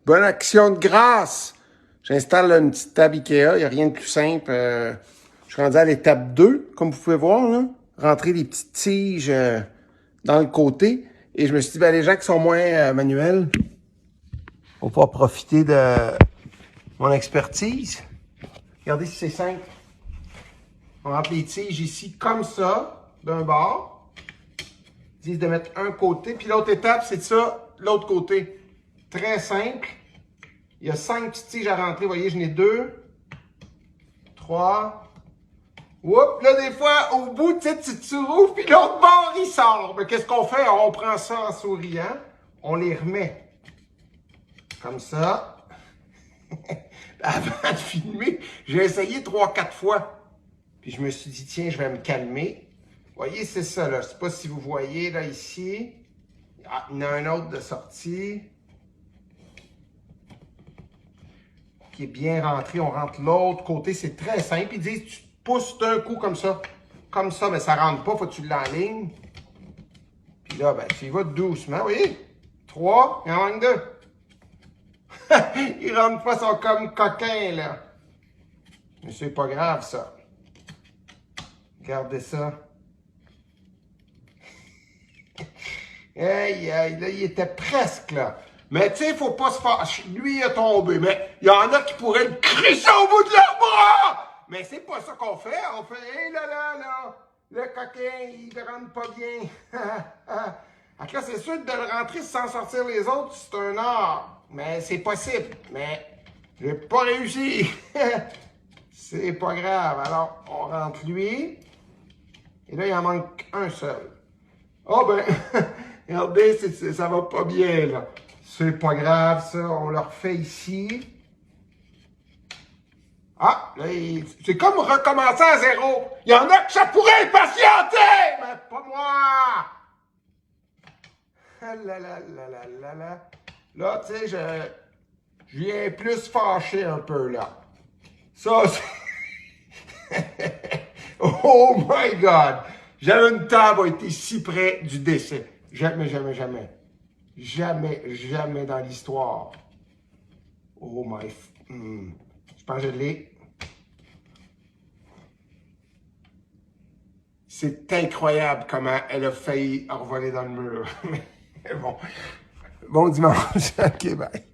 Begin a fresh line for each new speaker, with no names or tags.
Bonne action de grâce! J'installe une petite table Ikea, il n'y a rien de plus simple. Je suis rendu à l'étape 2, comme vous pouvez voir, là. Rentrer des petites tiges dans le côté. Et je me suis dit, ben, les gens qui sont moins manuels vont pouvoir profiter de mon expertise. Regardez si c'est simple. On rentre les tiges ici comme ça, d'un bord. Ils disent de mettre un côté, puis l'autre étape, c'est ça, l'autre côté. Très simple. Il y a 5 petites tiges à rentrer. Vous voyez, j'en ai 2, 3. Oups, là, des fois, au bout, tu sais, tu rouvres, puis l'autre bord, il sort. Mais qu'est-ce qu'on fait? On prend ça en souriant. On les remet. Comme ça. Avant de filmer, j'ai essayé 3-4 fois. Puis je me suis dit, tiens, je vais me calmer. Vous voyez, c'est ça, là. Je ne sais pas si vous voyez, là, ici. Ah, il y en a un autre de sortie. Qui est bien rentré. On rentre l'autre côté. C'est très simple. Ils disent, tu pousses d'un coup comme ça. Comme ça, mais ça ne rentre pas. Faut que tu l'enlignes. Puis là, ben, tu y vas doucement. Vous voyez? 3, il en manque 2. Ils rentrent pas, ils sont comme coquins, là. Mais c'est pas grave, ça. Regardez ça. Aïe, aïe, là, il était presque, là. Mais tu sais, il faut pas se faire... Lui, il a tombé, mais il y en a qui pourraient le crisser au bout de leurs bras! Mais c'est pas ça qu'on fait. On fait, hé là, là, là, le coquin, il ne rentre pas bien. Donc là, c'est sûr que de le rentrer sans sortir les autres, c'est un art. Mais c'est possible. Mais j'ai pas réussi. C'est pas grave. Alors, on rentre lui. Et là, il en manque un seul. Oh ben, regardez, ça va pas bien, là. C'est pas grave, ça. On le refait ici. Ah, là, c'est comme recommencer à zéro. Il y en a que ça pourrait patienter, mais pas moi. Ah là là là là là là. Là, tu sais, je viens plus fâché un peu, là. Ça, c'est... Oh my God! Jamais une table a été si près du décès. Jamais, jamais, jamais. Jamais, jamais dans l'histoire. Oh my... Je pense que je l'ai. C'est incroyable comment elle a failli revoler dans le mur. Mais bon. Bon dimanche. OK, bye.